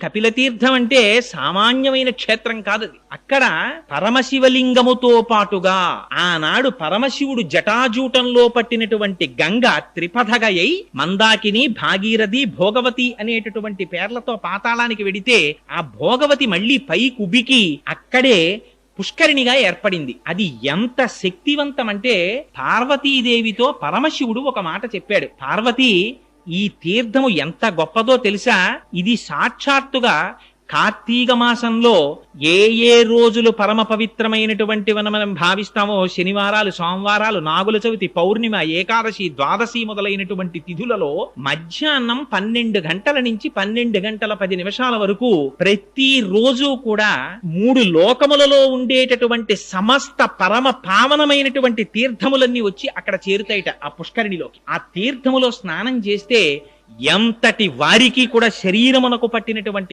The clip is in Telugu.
కపిలతీర్థం అంటే సామాన్యమైన క్షేత్రం కాదు అది. అక్కడ పరమశివలింగముతో పాటుగా ఆనాడు పరమశివుడు జటాజూటంలో పట్టినటువంటి గంగ త్రిపథగయై మందాకిని, భాగీరథి, భోగవతి అనేటటువంటి పేర్లతో పాతాళానికి వెడితే ఆ భోగవతి మళ్ళీ పై కుబికి అక్కడే పుష్కరిణిగా ఏర్పడింది. అది ఎంత శక్తివంతం అంటే పార్వతీదేవితో పరమశివుడు ఒక మాట చెప్పాడు. పార్వతి, ఈ తీర్థము ఎంత గొప్పదో తెలుసా? ఇది సాక్షాత్తుగా కార్తీక మాసంలో ఏ ఏ రోజులు పరమ పవిత్రమైనటువంటి మనం భావిస్తామో శనివారాలు, సోమవారాలు, నాగుల చవితి, పౌర్ణిమ, ఏకాదశి, ద్వాదశి మొదలైనటువంటి తిథులలో మధ్యాహ్నం 12 గంటల నుంచి 12 గంటల 10 నిమిషాల వరకు ప్రతి రోజు కూడా 3 లోకములలో ఉండేటటువంటి సమస్త పరమ పావనమైనటువంటి తీర్థములన్నీ వచ్చి అక్కడ చేరుతాయిట ఆ పుష్కరిణిలోకి. ఆ తీర్థములో స్నానం చేస్తే ఎంతటి వారికి కూడా శరీరమునకు పట్టినటువంటి